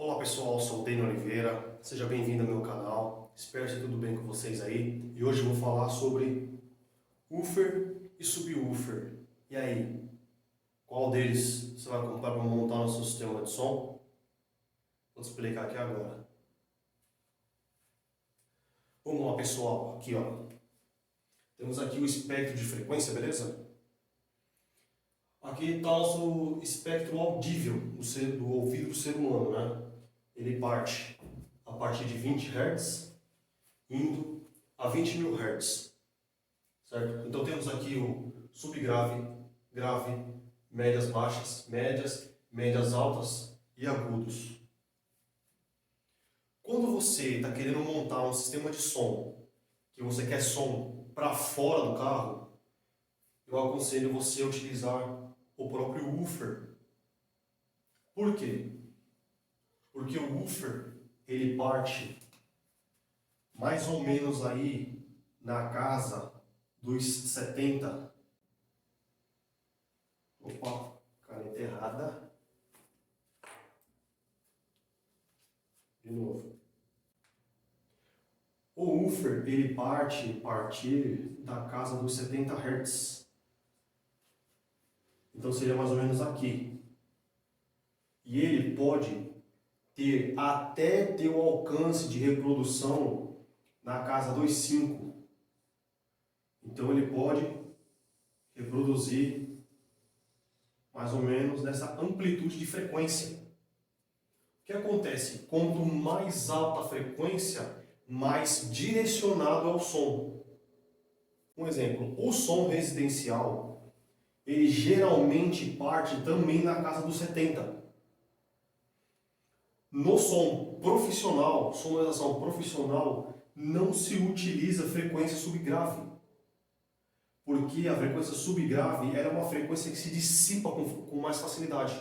Olá pessoal, sou o Daniel Oliveira, seja bem-vindo ao meu canal, espero que tudo bem com vocês aí. E hoje eu vou falar sobre woofer e subwoofer. E aí, qual deles você vai comprar para montar no seu sistema de som? Vou te explicar aqui agora. Vamos lá pessoal, aqui ó, temos aqui o espectro de frequência, beleza? Aqui está o nosso espectro audível do ouvido do ser humano, né? Ele parte a partir de 20 Hz, indo a 20.000 Hz, certo? Então temos aqui o subgrave, grave, médias baixas, médias altas e agudos. Quando você está querendo montar um sistema de som, que você quer som para fora do carro, eu aconselho você a utilizar o próprio woofer. Por quê? Porque o woofer, ele parte mais ou menos aí na casa dos 70. Opa, caneta errada. De novo. O woofer, ele parte a partir da casa dos 70 Hz. Então seria mais ou menos aqui. E ele pode ter o alcance de reprodução na casa dos 5. Então ele pode reproduzir mais ou menos nessa amplitude de frequência. O que acontece? Quanto mais alta a frequência, mais direcionado é o som. Um exemplo, o som residencial, ele geralmente parte também na casa dos 70. No som profissional, sonorização profissional, não se utiliza frequência subgrave. Porque a frequência subgrave é uma frequência que se dissipa com mais facilidade.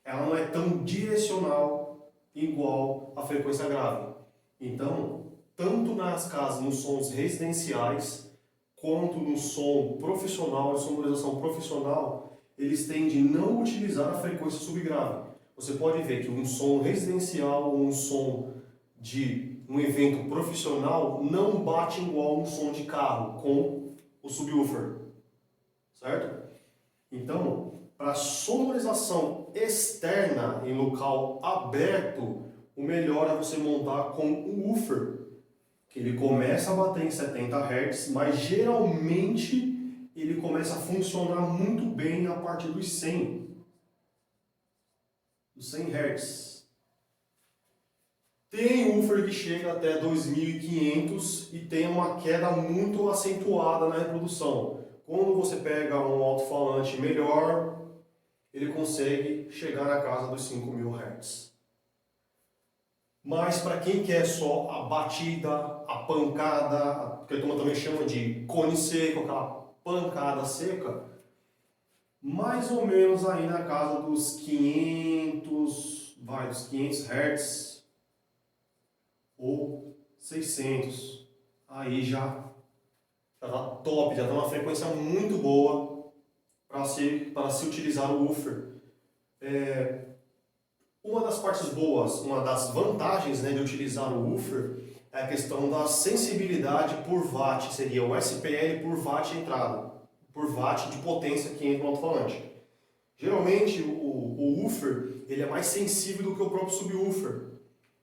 Ela não é tão direcional igual à frequência grave. Então, tanto nas casas, nos sons residenciais, quanto no som profissional, de sonorização profissional, eles tendem a não utilizar a frequência subgrave. Você pode ver que um som residencial ou um som de um evento profissional não bate igual um som de carro com o subwoofer, certo? Então, para sonorização externa em local aberto, o melhor é você montar com um woofer, que ele começa a bater em 70 Hz, mas geralmente ele começa a funcionar muito bem a partir dos 100 Hz. Tem woofer que chega até 2500 e tem uma queda muito acentuada na reprodução. Quando você pega um alto-falante melhor, ele consegue chegar na casa dos 5.000 Hz. Mas para quem quer só a batida, a pancada, que a turma também chama de cone seco, aquela pancada seca, mais ou menos aí na casa dos 500 Hz ou 600. Aí já tá top, já está uma frequência muito boa para se utilizar o woofer. Uma das partes boas, uma das vantagens, né, de utilizar o woofer é a questão da sensibilidade por watt, seria o SPL por watt entrada, por watt de potência que entra no alto-falante. Geralmente o woofer ele é mais sensível do que o próprio subwoofer,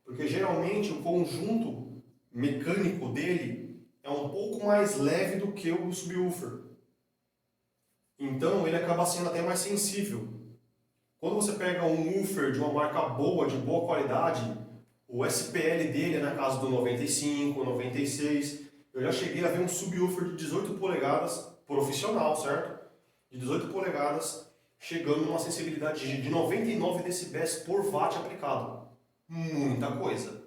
porque geralmente o conjunto mecânico dele é um pouco mais leve do que o subwoofer. Então ele acaba sendo até mais sensível. Quando você pega um woofer de uma marca boa, de boa qualidade, o SPL dele é na casa do 95, 96. Eu já cheguei a ver um subwoofer de 18 polegadas, profissional, certo? De 18 polegadas, chegando numa sensibilidade de 99 decibéis por watt aplicado. Muita coisa.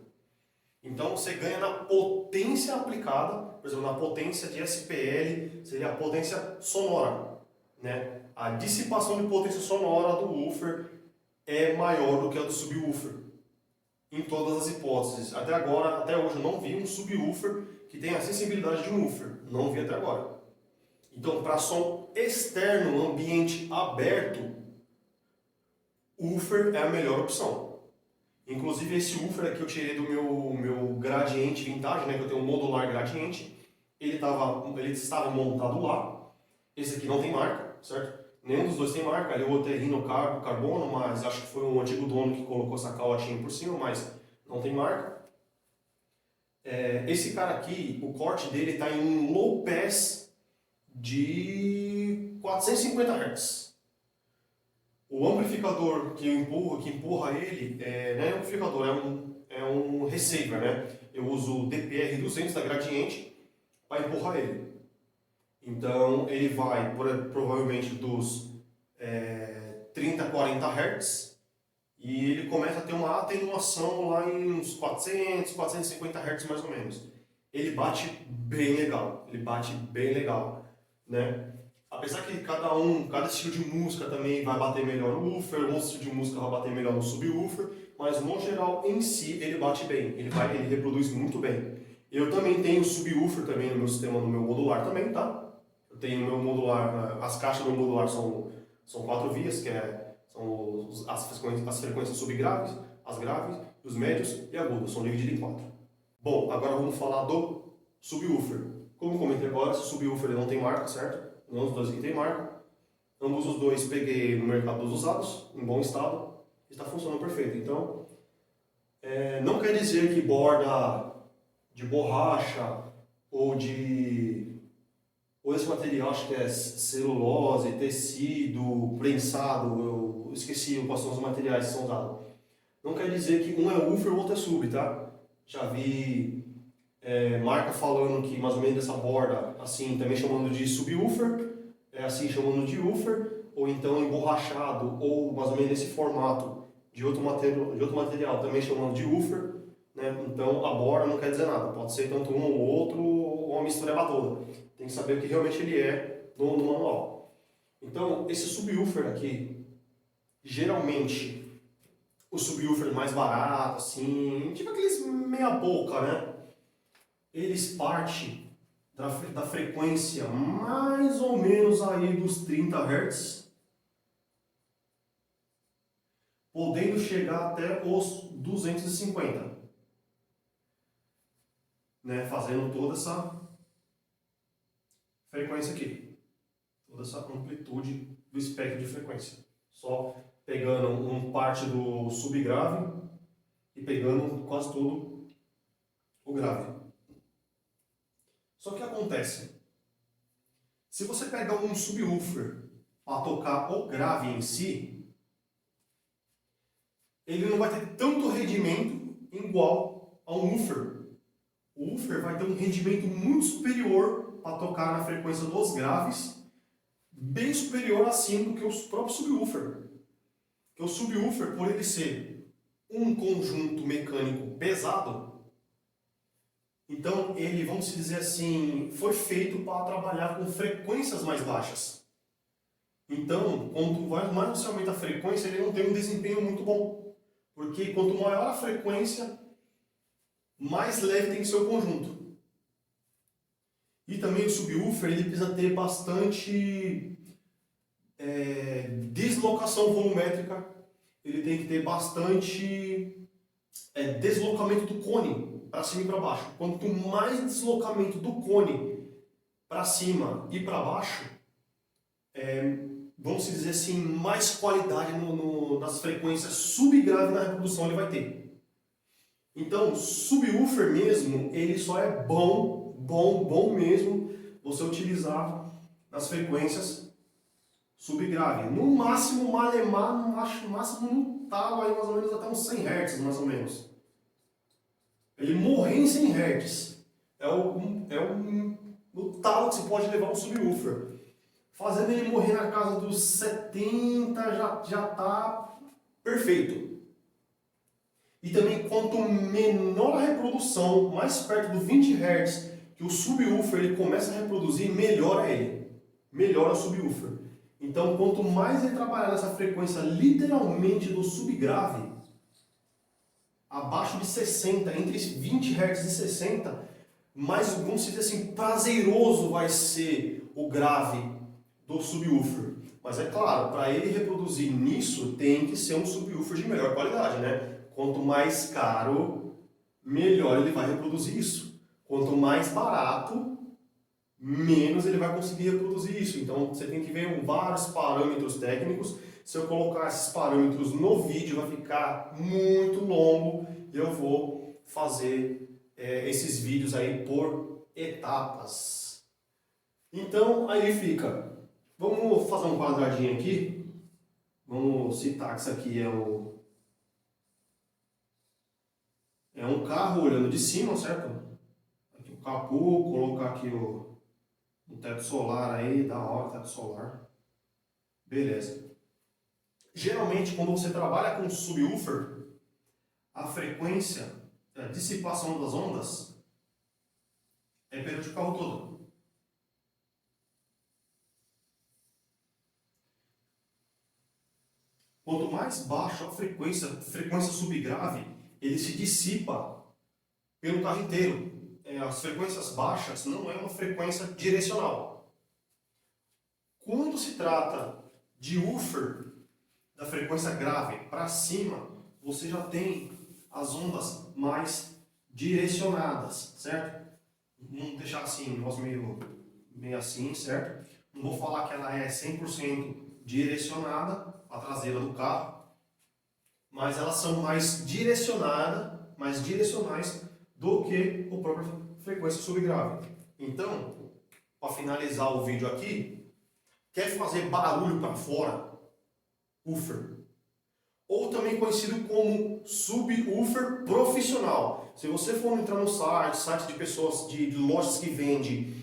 Então você ganha na potência aplicada, por exemplo, na potência de SPL, seria a potência sonora, né? A dissipação de potência sonora do woofer é maior do que a do subwoofer, em todas as hipóteses. Até agora, até hoje, eu não vi um subwoofer que tenha a sensibilidade de um woofer. Não vi até agora. Então, para som externo, ambiente aberto, woofer é a melhor opção. Inclusive esse woofer aqui eu tirei do meu gradiente vintage, né, que eu tenho um modular gradiente. Ele estava montado lá. Esse aqui não tem marca, certo? Nenhum dos dois tem marca. Ali o outro é carbono, mas acho que foi um antigo dono que colocou essa calotinha por cima, mas não tem marca. Esse cara aqui, o corte dele está em um low pass de 450 Hz. O amplificador que empurra ele, não é um amplificador, é um receiver, né? Eu uso o DPR200 da Gradiente para empurrar ele. Então ele vai provavelmente dos 30 a 40 Hz e ele começa a ter uma atenuação lá em uns 400, 450 Hz mais ou menos. Ele bate bem legal, né? Apesar que cada estilo de música também vai bater melhor no woofer, outro estilo de música vai bater melhor no subwoofer, mas no geral, em si, ele bate bem, ele reproduz muito bem. Eu também tenho subwoofer também no meu sistema, no meu modular também, tá? Eu tenho meu modular, as caixas do meu modular são 4 vias, são as frequências subgraves, as graves, os médios e agudos, são divididas em 4. Bom, agora vamos falar do subwoofer. Como comentei agora, esse subwoofer ele não tem marca, certo? Nenhum dos dois aqui tem marca. Ambos os dois peguei no mercado dos usados, em bom estado, e está funcionando perfeito. Então, não quer dizer que borda de borracha ou esse material, acho que é celulose, tecido, prensado, eu esqueci quais são os materiais que são usados. Não quer dizer que um é woofer e o outro é sub, tá? Já vi marca falando que mais ou menos dessa borda, assim, também chamando de subwoofer, assim chamando de woofer, ou então emborrachado, ou mais ou menos nesse formato de outro material, também chamando de woofer, né? Então a borda não quer dizer nada, pode ser tanto um ou outro, ou uma mistureba toda. Tem que saber o que realmente ele é no manual. Então, esse subwoofer aqui, geralmente, o subwoofer mais barato, assim, tipo aqueles meia boca, né? Eles partem da frequência mais ou menos aí dos 30 Hz, podendo chegar até os 250, né? Fazendo toda essa frequência aqui, toda essa amplitude do espectro de frequência. Só pegando parte do subgrave e pegando quase todo o grave. Só que acontece, se você pega um subwoofer para tocar o grave em si, ele não vai ter tanto rendimento igual a um woofer. O woofer vai ter um rendimento muito superior para tocar na frequência dos graves, bem superior assim do que o próprio subwoofer. Porque o subwoofer, por ele ser um conjunto mecânico pesado, então ele, vamos dizer assim, foi feito para trabalhar com frequências mais baixas. Então, quando mais você aumenta a frequência, ele não tem um desempenho muito bom. Porque quanto maior a frequência, mais leve tem que ser o conjunto. E também o subwoofer ele precisa ter bastante deslocação volumétrica, ele tem que ter bastante deslocamento do cone para cima e para baixo. Quanto mais deslocamento do cone para cima e para baixo, vamos dizer assim, mais qualidade nas frequências subgrave na reprodução ele vai ter. Então, subwoofer mesmo, ele só é bom mesmo você utilizar nas frequências subgrave. No máximo, malemar, no máximo no talo aí mais ou menos até uns 100 Hz, mais ou menos. Ele morrer em 100 Hz é o talo que você pode levar um subwoofer. Fazendo ele morrer na casa dos 70 já tá perfeito. E também quanto menor a reprodução, mais perto do 20 Hz que o subwoofer ele começa a reproduzir, melhora ele. Melhora o subwoofer. Então quanto mais ele trabalhar nessa frequência literalmente do subgrave, abaixo de 60, entre 20 Hz e 60, mais, vamos dizer assim, prazeroso vai ser o grave do subwoofer. Mas é claro, para ele reproduzir nisso, tem que ser um subwoofer de melhor qualidade, né? Quanto mais caro, melhor ele vai reproduzir isso. Quanto mais barato, menos ele vai conseguir reproduzir isso. Então você tem que ver vários parâmetros técnicos. Se eu colocar esses parâmetros no vídeo, vai ficar muito longo. Eu vou fazer esses vídeos aí por etapas. Então aí fica. Vamos fazer um quadradinho aqui. Vamos citar que isso aqui é um carro olhando de cima, certo? Aqui o capô, colocar aqui o teto solar aí, da hora, teto solar. Beleza. Geralmente, quando você trabalha com subwoofer, a frequência, a dissipação das ondas é perante o carro todo. Quanto mais baixa a frequência subgrave, ele se dissipa pelo carro inteiro. As frequências baixas não é uma frequência direcional. Quando se trata de woofer da frequência grave para cima, você já tem as ondas mais direcionadas, certo? Vamos deixar assim, nós meio assim, certo? Não vou falar que ela é 100% direcionada, a traseira do carro, mas elas são mais direcionais do que a própria frequência subgrave. Então, para finalizar o vídeo aqui, quer fazer barulho para fora? Woofer. Ou também conhecido como subwoofer profissional. Se você for entrar no site de pessoas, de lojas que vendem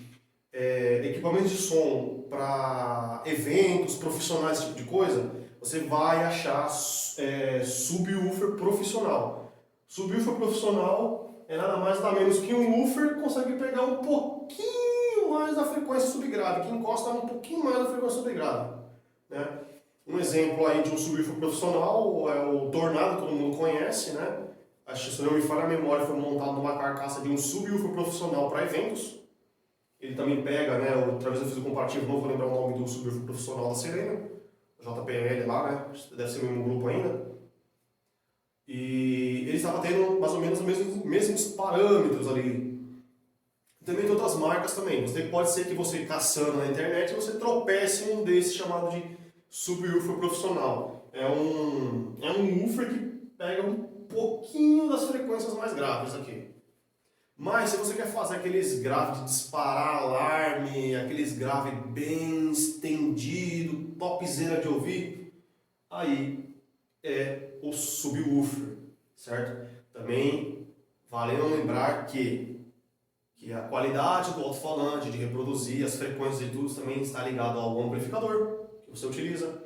equipamentos de som para eventos profissionais, esse tipo de coisa, você vai achar subwoofer profissional. Subwoofer profissional é nada mais nada menos que um woofer que consegue pegar um pouquinho mais da frequência subgrave, que encosta um pouquinho mais da frequência subgrave, né? Um exemplo aí de um subwoofer profissional é o Tornado, que todo mundo conhece, né? Acho que, se não me falha a memória, foi montado numa carcaça de um subwoofer profissional para eventos. Ele também pega, né? Outra vez eu fiz um comparativo, não vou lembrar o nome do subwoofer profissional da Serena, JPL lá, né? Deve ser o mesmo grupo ainda. E ele estava tendo mais ou menos os mesmos parâmetros ali. Também tem outras marcas também. Pode ser que você caçando na internet você tropece em um desses chamado de subwoofer profissional. É um woofer que pega um pouquinho das frequências mais graves aqui. Mas se você quer fazer aqueles graves de disparar alarme, aqueles graves bem estendido, topzera de ouvir, aí é o subwoofer, certo? Também vale lembrar que a qualidade do alto-falante, de reproduzir as frequências e tudo também está ligado ao amplificador que você utiliza,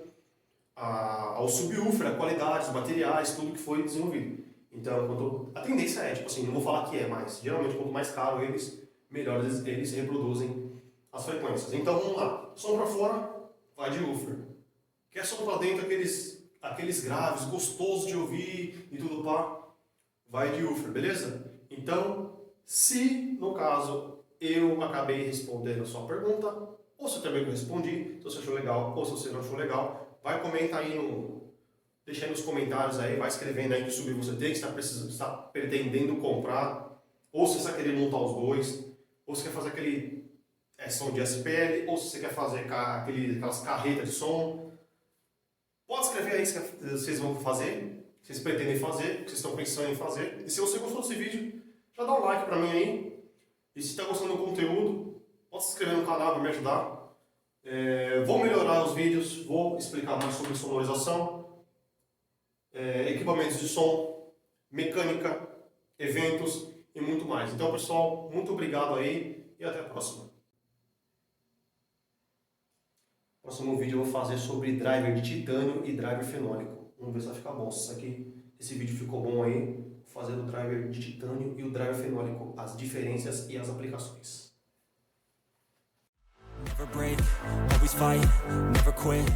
ao subwoofer, a qualidade, os materiais, tudo que foi desenvolvido. Então, a tendência é, tipo assim, não vou falar que é, mas geralmente quanto mais caro eles, melhor eles reproduzem as frequências. Então vamos lá, som para fora, vai de woofer. Quer som para dentro, aqueles graves, gostosos de ouvir e tudo pá, vai de woofer, beleza? Então, se no caso eu acabei respondendo a sua pergunta, ou se eu também respondi, se você achou legal ou se você não achou legal, vai comentar aí deixa aí nos comentários aí, vai escrevendo aí que subwoofer você tem, que está pretendendo comprar, ou se você está querendo montar os dois, ou se quer fazer aquele som de SPL, ou se você quer fazer aquelas carretas de som. Pode escrever aí o que vocês vão fazer, o que vocês pretendem fazer, o que vocês estão pensando em fazer. E se você gostou desse vídeo, já dá um like pra mim aí. E se está gostando do conteúdo, pode se inscrever no canal para me ajudar. Vou melhorar os vídeos, vou explicar mais sobre sonorização, equipamentos de som, mecânica, eventos e muito mais. Então, pessoal, muito obrigado aí e até a próxima. No próximo vídeo eu vou fazer sobre driver de titânio e driver fenólico. Vamos ver se vai ficar bom. Esse vídeo ficou bom aí, vou fazer o driver de titânio e o driver fenólico, as diferenças e as aplicações. Never break, always fight, never quit.